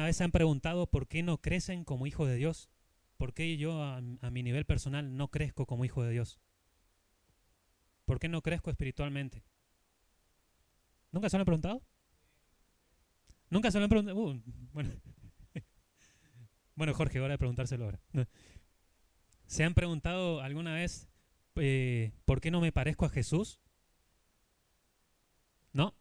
vez se han preguntado por qué no crecen como hijos de Dios? ¿Por qué yo a mi nivel personal no crezco como hijo de Dios? ¿Por qué no crezco espiritualmente? ¿Nunca se lo han preguntado? ¿Nunca se lo han preguntado? Bueno, bueno, Jorge, hora de preguntárselo ahora. No. ¿Se han preguntado alguna vez por qué no me parezco a Jesús? ¿No?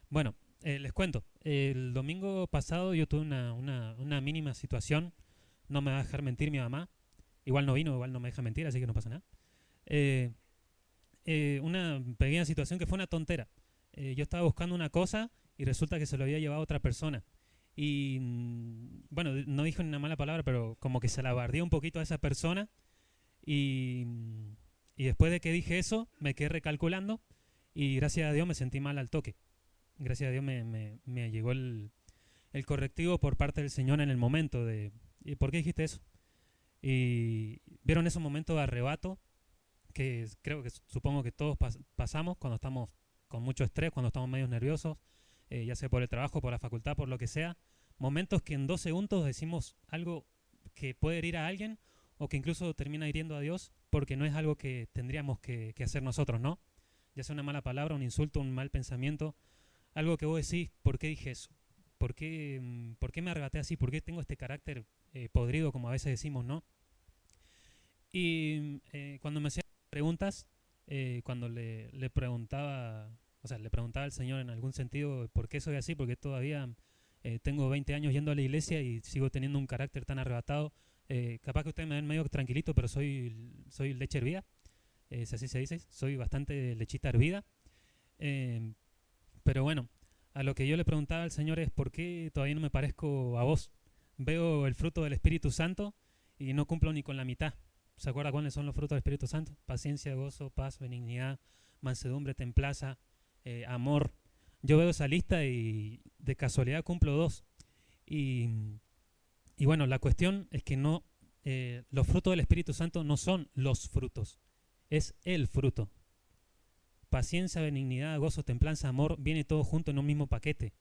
Bueno, les cuento. El domingo pasado yo tuve una mínima situación. No me va a dejar mentir mi mamá. Igual no vino, igual no me deja mentir, así que no pasa nada. Eh, una pequeña situación que fue una tontera. Yo estaba buscando una cosa y resulta que se lo había llevado otra persona. Y bueno, no dijo ni una mala palabra, pero como que se la bardeó un poquito a esa persona. Y, y después de que dije eso, me quedé recalculando y gracias a Dios me sentí mal al toque. Gracias a Dios me llegó el correctivo por parte del Señor en el momento de ¿y por qué dijiste eso? Y vieron esos momentos de arrebato que creo que supongo que todos pasamos cuando estamos con mucho estrés, cuando estamos medio nerviosos, ya sea por el trabajo, por la facultad, por lo que sea. Momentos que en 2 segundos decimos algo que puede herir a alguien o que incluso termina hiriendo a Dios porque no es algo que tendríamos que hacer nosotros, ¿no? Ya sea una mala palabra, un insulto, un mal pensamiento, algo que vos decís, ¿por qué dije eso? ¿Por qué me arrebaté así? ¿Por qué tengo este carácter podrido, como a veces decimos, no? Y cuando me hacían preguntas, cuando le preguntaba, o sea, le preguntaba al Señor en algún sentido por qué soy así, porque todavía tengo 20 años yendo a la iglesia y sigo teniendo un carácter tan arrebatado. Capaz que ustedes me ven medio tranquilito, pero soy leche hervida, si así se dice, soy bastante lechita hervida. Eh, pero bueno, a lo que yo le preguntaba al Señor es por qué todavía no me parezco a vos. Veo el fruto del Espíritu Santo y no cumplo ni con la mitad. ¿Se acuerda cuáles son los frutos del Espíritu Santo? Paciencia, gozo, paz, benignidad, mansedumbre, templaza, amor. Yo veo esa lista y de casualidad cumplo dos. Y, y bueno, la cuestión es que no, los frutos del Espíritu Santo no son los frutos, es el fruto. Paciencia, benignidad, gozo, templanza, amor, viene todo junto en un mismo paquete.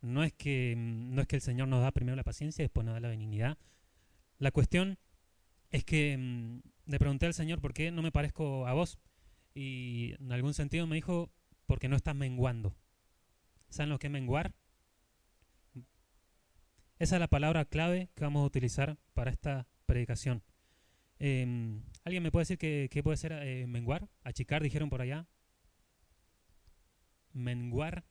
No es que el Señor nos da primero la paciencia y después nos da la benignidad. La cuestión es que le pregunté al Señor por qué no me parezco a vos. Y en algún sentido me dijo, porque no estás menguando. ¿Saben lo que es menguar? Esa es la palabra clave que vamos a utilizar para esta predicación. ¿Alguien me puede decir qué puede ser menguar? Achicar, dijeron por allá. Menguar.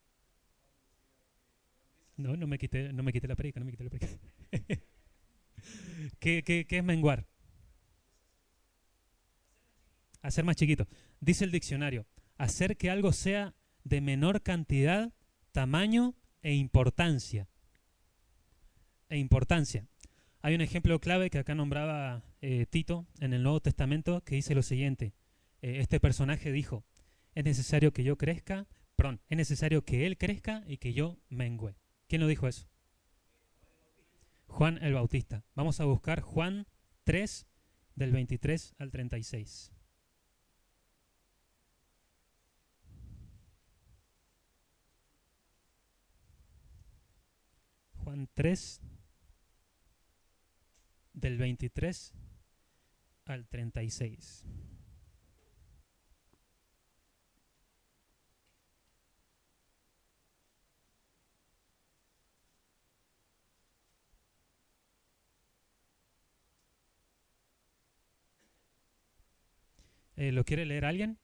No, no me quité la predica, no me quité la predica. ¿Qué es menguar? Hacer más chiquito. Dice el diccionario, hacer que algo sea de menor cantidad, tamaño e importancia. E importancia. Hay un ejemplo clave que acá nombraba Tito en el Nuevo Testamento que dice lo siguiente. Este personaje dijo, es necesario que yo crezca, perdón, es necesario que él crezca y que yo mengüe. ¿Quién lo dijo eso? Juan el Bautista. Vamos a buscar Juan 3 del 23 al 36. Juan 3 del 23 al 36. ¿Lo quiere leer alguien?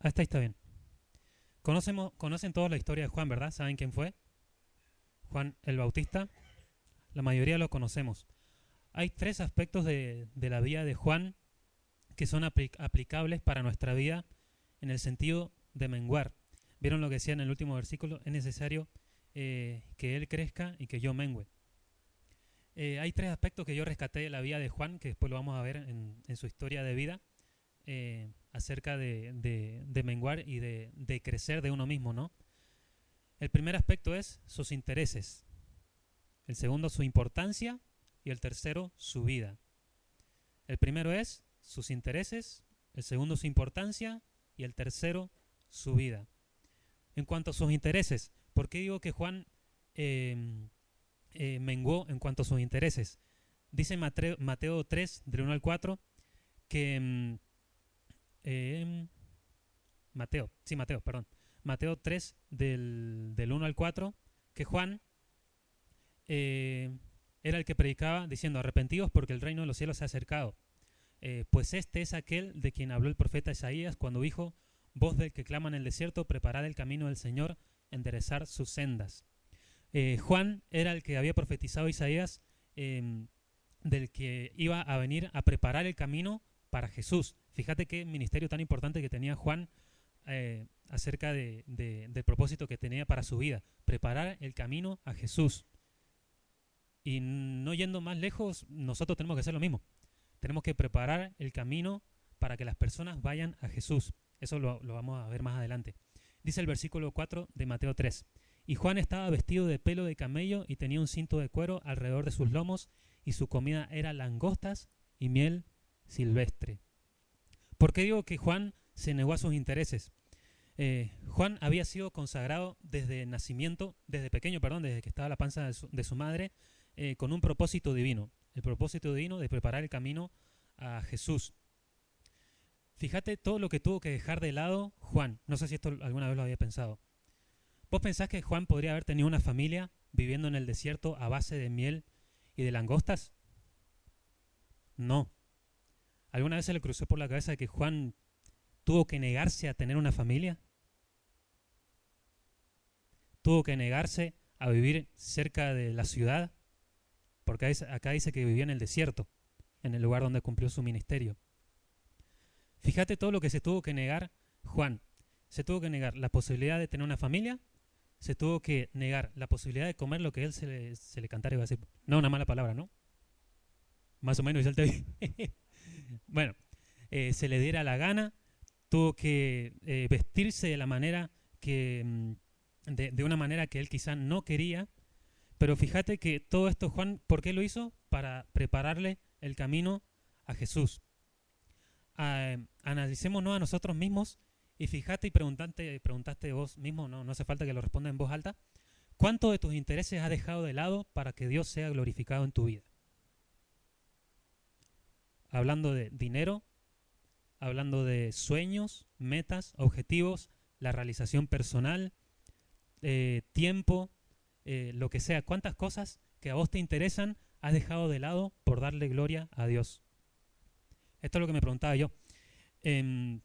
Hasta ahí está bien. Conocen todos la historia de Juan, ¿verdad? ¿Saben quién fue? Juan el Bautista. La mayoría lo conocemos. Hay tres aspectos de la vida de Juan que son aplicables para nuestra vida en el sentido de menguar. ¿Vieron lo que decía en el último versículo? Es necesario que Él crezca y que yo mengüe. Hay tres aspectos que yo rescaté de la vida de Juan, que después lo vamos a ver en su historia de vida, acerca de menguar y de crecer de uno mismo, ¿no? El primer aspecto es sus intereses. El segundo, su importancia. Y el tercero, su vida. El primero es sus intereses, el segundo, su importancia, y el tercero, su vida. En cuanto a sus intereses, ¿por qué digo que Juan menguó en cuanto a sus intereses? Dice Mateo 3, del 1 al 4, que... Mateo 3, del 1 al 4, que Juan era el que predicaba diciendo: arrepentidos porque el reino de los cielos se ha acercado. Pues este es aquel de quien habló el profeta Isaías cuando dijo: voz del que clama en el desierto, preparad el camino del Señor, enderezar sus sendas. Juan era el que había profetizado a Isaías, del que iba a venir a preparar el camino para Jesús. Fíjate qué ministerio tan importante que tenía Juan acerca del propósito que tenía para su vida: preparar el camino a Jesús. Y no yendo más lejos, nosotros tenemos que hacer lo mismo. Tenemos que preparar el camino para que las personas vayan a Jesús. Eso lo vamos a ver más adelante. Dice el versículo 4 de Mateo 3. Y Juan estaba vestido de pelo de camello y tenía un cinto de cuero alrededor de sus lomos, y su comida era langostas y miel silvestre. ¿Por qué digo que Juan se negó a sus intereses? Juan había sido consagrado desde nacimiento, desde pequeño, desde que estaba en la panza de su madre, con un propósito divino. El propósito divino de preparar el camino a Jesús. Fíjate todo lo que tuvo que dejar de lado Juan. No sé si esto alguna vez lo había pensado. ¿Vos pensás que Juan podría haber tenido una familia viviendo en el desierto a base de miel y de langostas? No. ¿Alguna vez se le cruzó por la cabeza que Juan tuvo que negarse a tener una familia? ¿Tuvo que negarse a vivir cerca de la ciudad? Porque acá dice que vivía en el desierto, en el lugar donde cumplió su ministerio. Fíjate todo lo que se tuvo que negar Juan. Se tuvo que negar la posibilidad de tener una familia, se tuvo que negar la posibilidad de comer lo que él se le cantara, iba a decir. No, una mala palabra, ¿no? Más o menos, bueno, se le diera la gana, tuvo que vestirse de la manera que, de una manera que él quizá no quería. Pero fíjate que todo esto Juan, ¿por qué lo hizo? Para prepararle el camino a Jesús. Analicémonos a nosotros mismos y fíjate y preguntaste vos mismo, no hace falta que lo responda en voz alta. ¿Cuánto de tus intereses has dejado de lado para que Dios sea glorificado en tu vida? Hablando de dinero, hablando de sueños, metas, objetivos, la realización personal, tiempo, lo que sea. ¿Cuántas cosas que a vos te interesan has dejado de lado por darle gloria a Dios? Esto es lo que me preguntaba yo. Y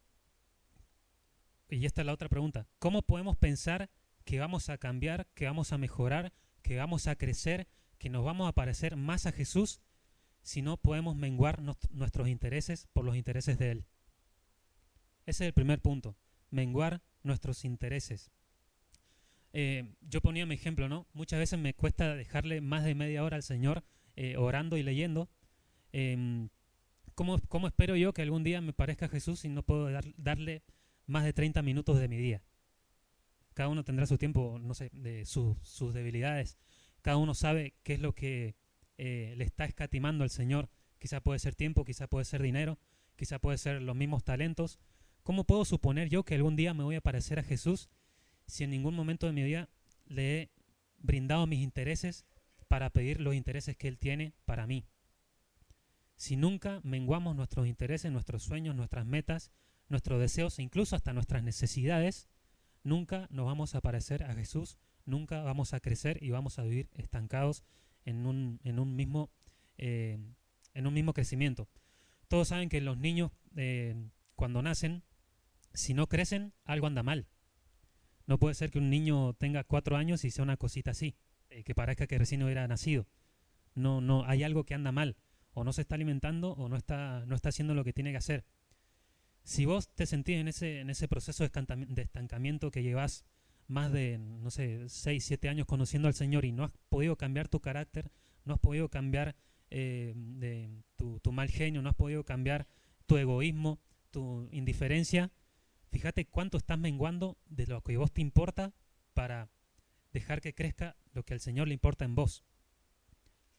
esta es la otra pregunta. ¿Cómo podemos pensar que vamos a cambiar, que vamos a mejorar, que vamos a crecer, que nos vamos a parecer más a Jesús si no podemos menguar nuestros intereses por los intereses de Él? Ese es el primer punto. Menguar nuestros intereses. Yo ponía mi ejemplo, ¿no? Muchas veces me cuesta dejarle más de media hora al Señor orando y leyendo. ¿Cómo espero yo que algún día me parezca a Jesús si no puedo darle más de 30 minutos de mi día? Cada uno tendrá su tiempo, no sé, de sus debilidades. Cada uno sabe qué es lo que le está escatimando al Señor. Quizá puede ser tiempo, quizá puede ser dinero, quizá puede ser los mismos talentos. ¿Cómo puedo suponer yo que algún día me voy a parecer a Jesús si en ningún momento de mi vida le he brindado mis intereses para pedir los intereses que Él tiene para mí? Si nunca menguamos nuestros intereses, nuestros sueños, nuestras metas, nuestros deseos e incluso hasta nuestras necesidades, nunca nos vamos a parecer a Jesús, nunca vamos a crecer y vamos a vivir estancados en un mismo crecimiento. Todos saben que los niños cuando nacen Si no crecen, algo anda mal. No puede ser que un niño tenga 4 años y sea una cosita así, que parezca que recién hubiera nacido. No, no, hay algo que anda mal. O no se está alimentando o no está haciendo lo que tiene que hacer. Si vos te sentís en ese proceso de estancamiento que llevas más de, no sé, 6 7 años conociendo al Señor y no has podido cambiar tu carácter, no has podido cambiar tu mal genio, no has podido cambiar tu egoísmo, tu indiferencia, fíjate cuánto estás menguando de lo que a vos te importa para dejar que crezca lo que al Señor le importa en vos.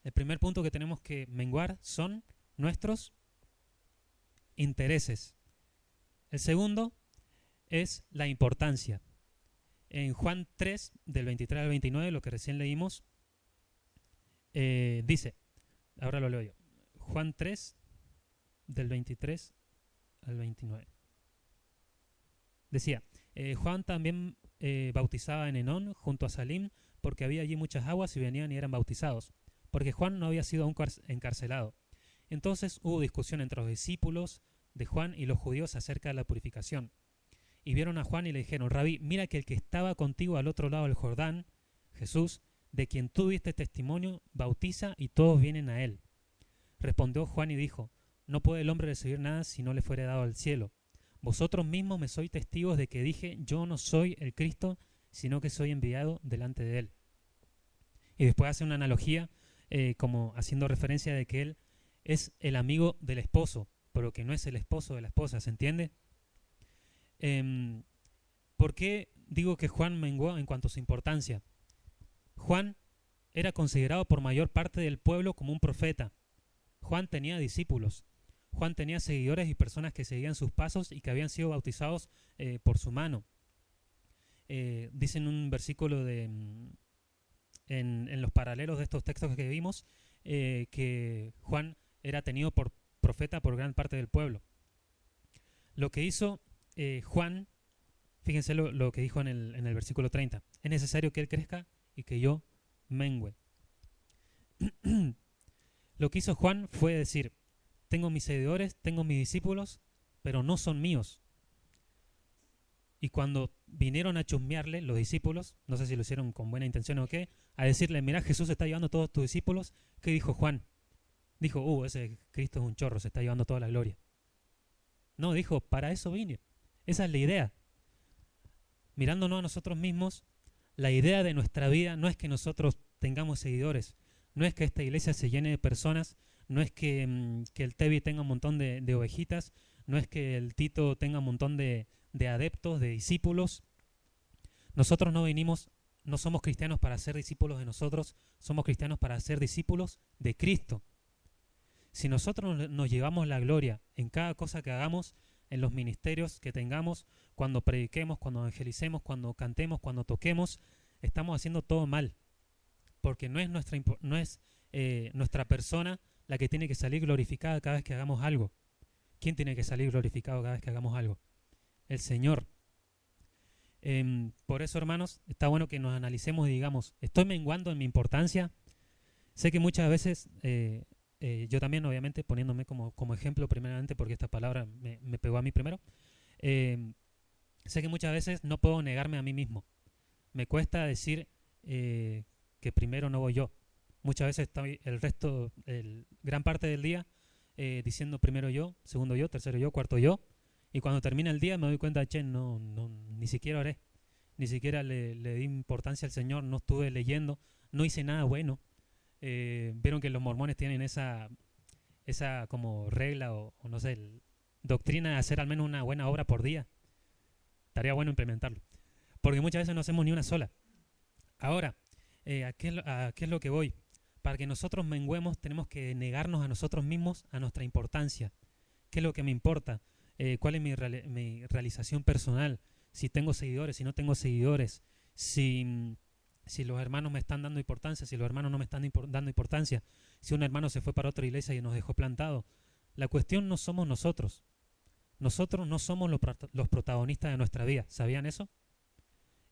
El primer punto que tenemos que menguar son nuestros intereses. El segundo es la importancia. En Juan 3, del 23 al 29, lo que recién leímos, dice, ahora lo leo yo, Juan 3, del 23 al 29. Decía, Juan también bautizaba en Enón, junto a Salim, porque había allí muchas aguas y venían y eran bautizados, porque Juan no había sido aún encarcelado. Entonces hubo discusión entre los discípulos de Juan y los judíos acerca de la purificación. Y vieron a Juan y le dijeron, Rabí, mira que el que estaba contigo al otro lado del Jordán, Jesús, de quien tú diste testimonio, bautiza y todos vienen a él. Respondió Juan y dijo, no puede el hombre recibir nada si no le fuere dado al cielo. Vosotros mismos me sois testigos de que dije, yo no soy el Cristo, sino que soy enviado delante de él. Y después hace una analogía como haciendo referencia de que él es el amigo del esposo, pero que no es el esposo de la esposa, ¿se entiende? ¿Por qué digo que Juan menguó en cuanto a su importancia? Juan era considerado por mayor parte del pueblo como un profeta. Juan tenía discípulos. Juan tenía seguidores y personas que seguían sus pasos y que habían sido bautizados por su mano. Dice en un versículo en los paralelos de estos textos que vimos que Juan era tenido por profeta por gran parte del pueblo. Lo que hizo Juan, fíjense lo que dijo en el versículo 30. Es necesario que él crezca y que yo mengüe. Lo que hizo Juan fue decir, tengo mis seguidores, tengo mis discípulos, pero no son míos. Y cuando vinieron a chusmearle los discípulos, no sé si lo hicieron con buena intención o qué, a decirle, mirá, Jesús se está llevando a todos tus discípulos, ¿qué dijo Juan? Dijo, ese Cristo es un chorro, se está llevando toda la gloria. No, dijo, para eso vine. Esa es la idea. Mirándonos a nosotros mismos, la idea de nuestra vida no es que nosotros tengamos seguidores, no es que esta iglesia se llene de personas, no es que el Tevi tenga un montón de ovejitas, no es que el Tito tenga un montón de adeptos, de discípulos. Nosotros no somos cristianos para ser discípulos de nosotros, somos cristianos para ser discípulos de Cristo. Si nosotros nos llevamos la gloria en cada cosa que hagamos, en los ministerios que tengamos, cuando prediquemos, cuando evangelicemos, cuando cantemos, cuando toquemos, estamos haciendo todo mal. Porque no es nuestra persona la que tiene que salir glorificada cada vez que hagamos algo. ¿Quién tiene que salir glorificado cada vez que hagamos algo? El Señor. Por eso, hermanos, está bueno que nos analicemos y digamos, ¿estoy menguando en mi importancia? Sé que muchas veces, yo también, obviamente, poniéndome como ejemplo primeramente, porque esta palabra me pegó a mí primero, sé que muchas veces no puedo negarme a mí mismo. Me cuesta decir que primero no voy yo. Muchas veces estoy gran parte del día diciendo primero yo, segundo yo, tercero yo, cuarto yo, y cuando termina el día me doy cuenta, no, ni siquiera oré, ni siquiera le di importancia al Señor, no estuve leyendo, no hice nada bueno. Vieron que los mormones tienen esa como regla o no sé, doctrina de hacer al menos una buena obra por día. Estaría bueno implementarlo, porque muchas veces no hacemos ni una sola. Ahora, ¿a qué es lo que voy? Para que nosotros menguemos tenemos que negarnos a nosotros mismos a nuestra importancia. ¿Qué es lo que me importa? ¿Cuál es mi realización personal? Si tengo seguidores, si no tengo seguidores, si los hermanos me están dando importancia, si los hermanos no me están dando importancia, si un hermano se fue para otra iglesia y nos dejó plantado. La cuestión no somos nosotros. Nosotros no somos los protagonistas de nuestra vida. ¿Sabían eso?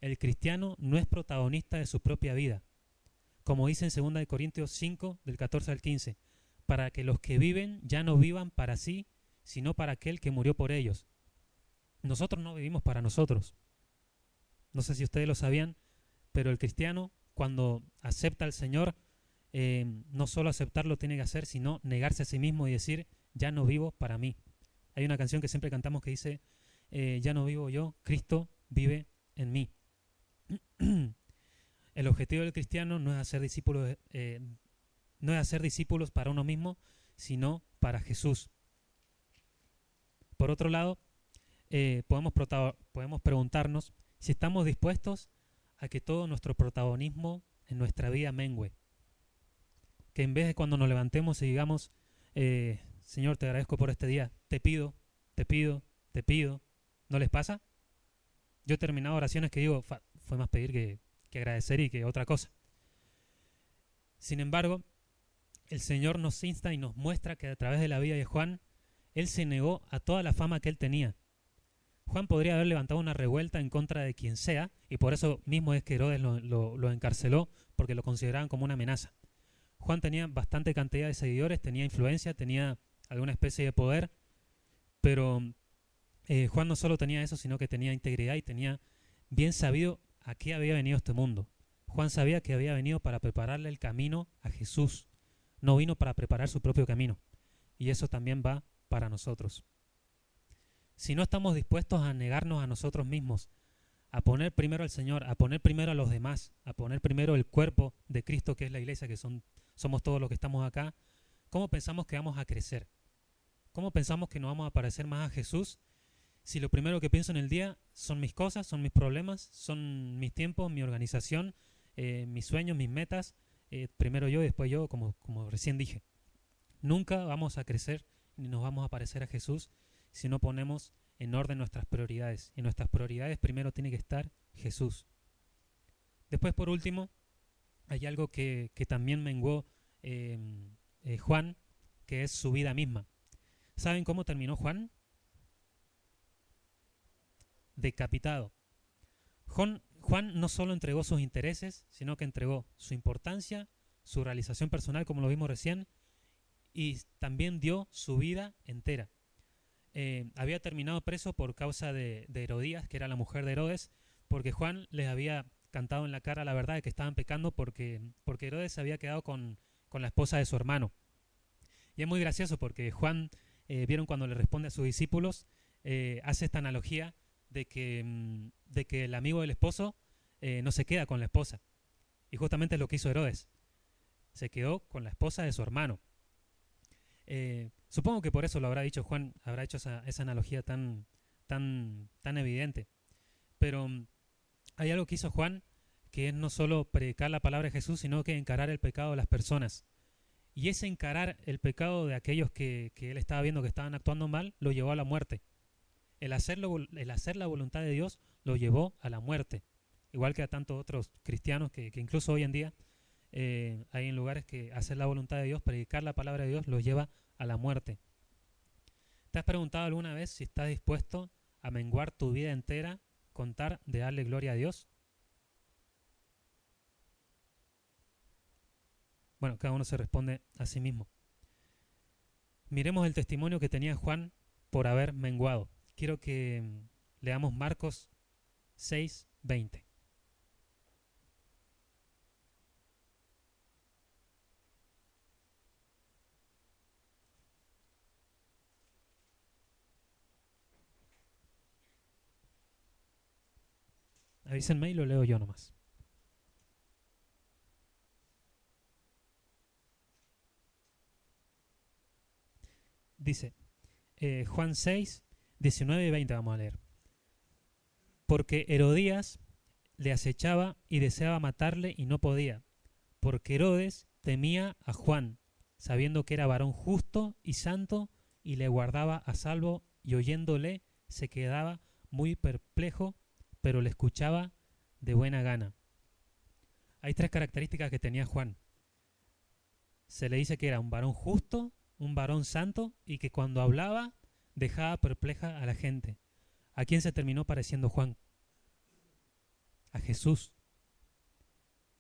El cristiano no es protagonista de su propia vida. Como dice en 2 Corintios 5, del 14 al 15, para que los que viven ya no vivan para sí, sino para aquel que murió por ellos. nosotros no vivimos para nosotros. No sé si ustedes lo sabían, pero el cristiano, cuando acepta al Señor, no solo aceptarlo tiene que hacer, sino negarse a sí mismo y decir, ya no vivo para mí. Hay una canción que siempre cantamos que dice, ya no vivo yo, Cristo vive en mí. El objetivo del cristiano no es hacer discípulos para uno mismo, sino para Jesús. Por otro lado, podemos preguntarnos si estamos dispuestos a que todo nuestro protagonismo en nuestra vida mengüe. Que en vez de cuando nos levantemos y digamos, Señor, te agradezco por este día, te pido, te pido, te pido, ¿no les pasa? Yo he terminado oraciones que digo, fue más pedir que agradecer y que otra cosa. Sin embargo, el Señor nos insta y nos muestra que a través de la vida de Juan, él se negó a toda la fama que él tenía. Juan podría haber levantado una revuelta en contra de quien sea, y por eso mismo es que Herodes lo encarceló, porque lo consideraban como una amenaza. Juan tenía bastante cantidad de seguidores, tenía influencia, tenía alguna especie de poder, pero Juan no solo tenía eso, sino que tenía integridad y tenía bien sabido a qué había venido este mundo. Juan sabía que había venido para prepararle el camino a Jesús, no vino para preparar su propio camino, y eso también va para nosotros. Si no estamos dispuestos a negarnos a nosotros mismos, a poner primero al Señor, a poner primero a los demás, a poner primero el cuerpo de Cristo, que es la iglesia, que somos todos los que estamos acá, ¿cómo pensamos que vamos a crecer? ¿Cómo pensamos que nos vamos a parecer más a Jesús si lo primero que pienso en el día son mis cosas, son mis problemas, son mis tiempos, mi organización, mis sueños, mis metas, primero yo y después yo, como recién dije? Nunca vamos a crecer ni nos vamos a parecer a Jesús si no ponemos en orden nuestras prioridades. Y nuestras prioridades primero tiene que estar Jesús. Después, por último, hay algo que también menguó Juan, que es su vida misma. ¿Saben cómo terminó Juan? Decapitado. Juan no solo entregó sus intereses, sino que entregó su importancia, su realización personal, como lo vimos recién, y también dio su vida entera. Había terminado preso por causa de Herodías, que era la mujer de Herodes, porque Juan les había cantado en la cara la verdad de que estaban pecando porque Herodes se había quedado con la esposa de su hermano. Y es muy gracioso porque Juan, vieron cuando le responde a sus discípulos, hace esta analogía de que el amigo del esposo no se queda con la esposa. Y justamente es lo que hizo Herodes. Se quedó con la esposa de su hermano. Supongo que por eso lo habrá dicho Juan, habrá hecho esa analogía tan evidente. Pero hay algo que hizo Juan, que es no solo predicar la palabra de Jesús, sino que encarar el pecado de las personas. Y ese encarar el pecado de aquellos que él estaba viendo que estaban actuando mal, lo llevó a la muerte. El hacer la voluntad de Dios lo llevó a la muerte. Igual que a tantos otros cristianos que incluso hoy en día hay en lugares que hacer la voluntad de Dios, predicar la palabra de Dios, los lleva a la muerte. ¿Te has preguntado alguna vez si estás dispuesto a menguar tu vida entera, contar de darle gloria a Dios? Bueno, cada uno se responde a sí mismo. Miremos el testimonio que tenía Juan por haber menguado. Quiero que leamos Marcos 6:20. Avísenme y lo leo yo nomás. Dice, Juan 6, 19 y 20 vamos a leer. Porque Herodías le acechaba y deseaba matarle y no podía, porque Herodes temía a Juan, sabiendo que era varón justo y santo, y le guardaba a salvo, y oyéndole se quedaba muy perplejo, pero le escuchaba de buena gana. Hay tres características que tenía Juan. Se le dice que era un varón justo, un varón santo, y que cuando hablaba dejaba perpleja a la gente. ¿A quién se terminó pareciendo Juan? A Jesús.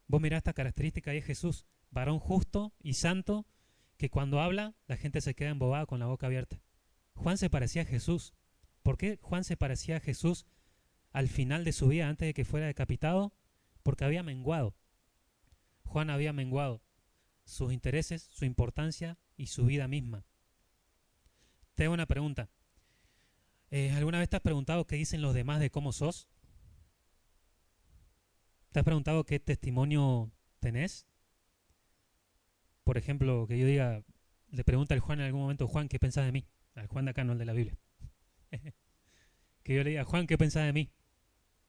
Vos mirá esta característica y es Jesús, varón justo y santo, que cuando habla la gente se queda embobada con la boca abierta. Juan se parecía a Jesús. ¿Por qué Juan se parecía a Jesús al final de su vida, antes de que fuera decapitado? Porque había menguado. Juan había menguado sus intereses, su importancia y su vida misma. Te hago una pregunta. ¿Alguna vez te has preguntado qué dicen los demás de cómo sos? ¿Te has preguntado qué testimonio tenés? Por ejemplo, que yo diga, le pregunta al Juan en algún momento, Juan, ¿qué pensás de mí? Al Juan de acá, no el de la Biblia. Que yo le diga, Juan, ¿qué pensás de mí?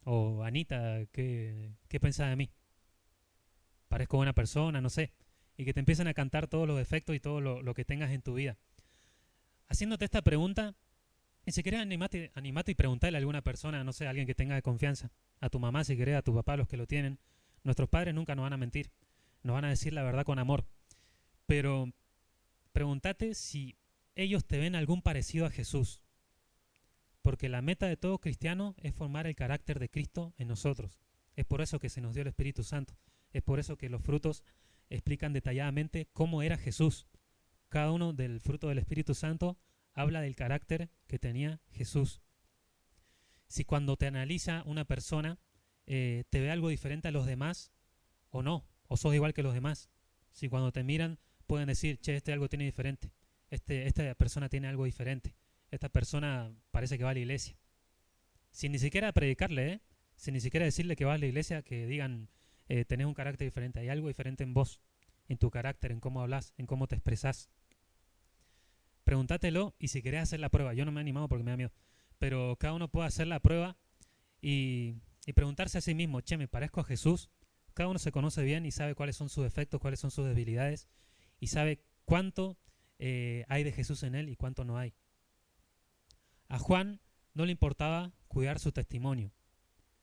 O Anita, ¿qué pensás de mí? Parezco buena persona, no sé. Y que te empiecen a cantar todos los defectos y todo lo que tengas en tu vida. Haciéndote esta pregunta, y si querés animate y preguntarle a alguna persona, no sé, a alguien que tenga de confianza, a tu mamá si querés, a tu papá, los que lo tienen. Nuestros padres nunca nos van a mentir, nos van a decir la verdad con amor. Pero pregúntate si ellos te ven algún parecido a Jesús. Porque la meta de todo cristiano es formar el carácter de Cristo en nosotros. Es por eso que se nos dio el Espíritu Santo. Es por eso que los frutos explican detalladamente cómo era Jesús. Cada uno del fruto del Espíritu Santo habla del carácter que tenía Jesús. Si cuando te analiza una persona te ve algo diferente a los demás o no, o sos igual que los demás. Si cuando te miran pueden decir, che, este algo tiene diferente, esta persona tiene algo diferente, esta persona parece que va a la iglesia. Sin ni siquiera predicarle, sin ni siquiera decirle que va a la iglesia, que digan, tenés un carácter diferente, hay algo diferente en vos, en tu carácter, en cómo hablas, en cómo te expresás. Pregúntatelo y si querés hacer la prueba, yo no me he animado porque me da miedo, pero cada uno puede hacer la prueba y preguntarse a sí mismo, che, ¿me parezco a Jesús? Cada uno se conoce bien y sabe cuáles son sus defectos, cuáles son sus debilidades y sabe cuánto hay de Jesús en él y cuánto no hay. A Juan no le importaba cuidar su testimonio.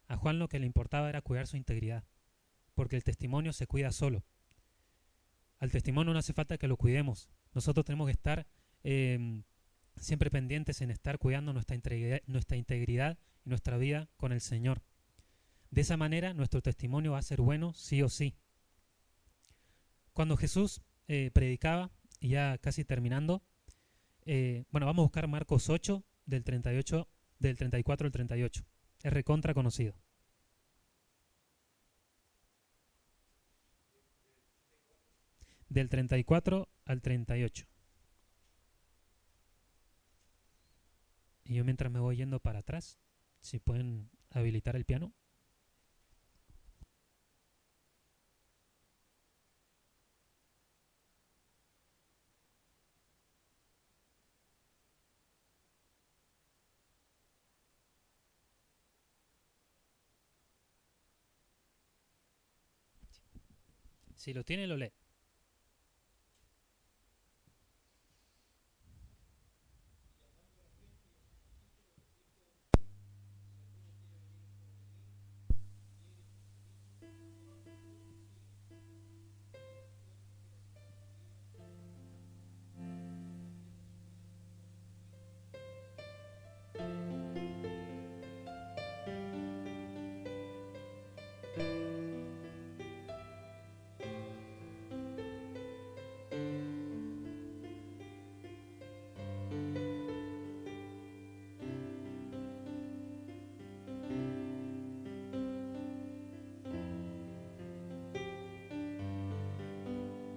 A Juan lo que le importaba era cuidar su integridad, porque el testimonio se cuida solo. Al testimonio no hace falta que lo cuidemos. Nosotros tenemos que estar siempre pendientes en estar cuidando nuestra integridad y nuestra vida con el Señor. De esa manera nuestro testimonio va a ser bueno sí o sí. Cuando Jesús predicaba, y ya casi terminando, bueno, vamos a buscar Marcos 8, del 34 al 38. Es recontra conocido. Del 34 al 38. Y yo mientras me voy yendo para atrás, si pueden habilitar el piano. Si lo tiene, lo lee.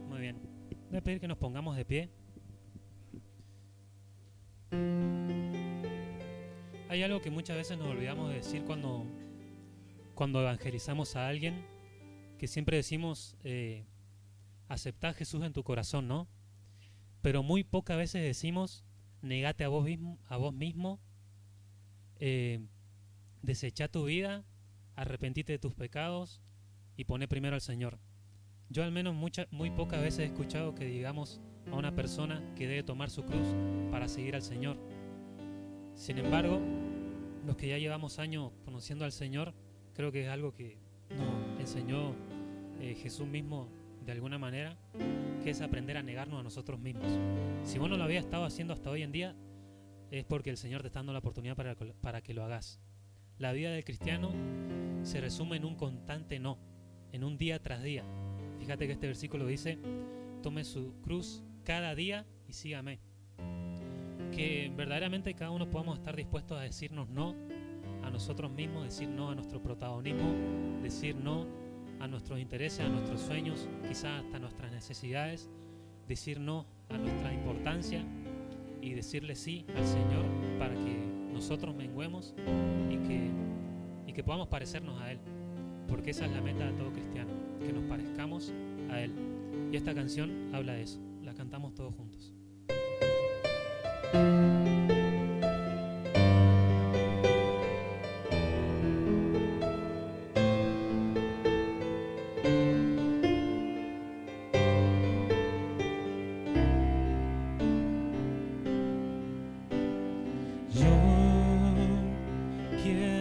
Muy bien. Voy a pedir que nos pongamos de pie. Hay algo que muchas veces nos olvidamos de decir cuando evangelizamos a alguien, que siempre decimos, aceptá a Jesús en tu corazón, ¿no? Pero muy pocas veces decimos, negate a vos mismo, desechá tu vida, arrepentite de tus pecados y poné primero al Señor. Yo al menos muy pocas veces he escuchado que digamos a una persona que debe tomar su cruz para seguir al Señor. Sin embargo, los que ya llevamos años conociendo al Señor, creo que es algo que nos enseñó Jesús mismo de alguna manera, que es aprender a negarnos a nosotros mismos. Si vos no lo habías estado haciendo hasta hoy en día, es porque el Señor te está dando la oportunidad para que lo hagas. La vida del cristiano se resume en un constante no, en un día tras día. Fíjate que este versículo dice, tome su cruz cada día y sígame. que verdaderamente cada uno podamos estar dispuestos a decirnos no a nosotros mismos, decir no a nuestro protagonismo, decir no a nuestros intereses, a nuestros sueños, quizás hasta nuestras necesidades, decir no a nuestra importancia y decirle sí al Señor para que nosotros menguemos y que podamos parecernos a Él, porque esa es la meta de todo cristiano, que nos parezcamos a Él. Y esta canción habla de eso, la cantamos todos juntos. Yo quiero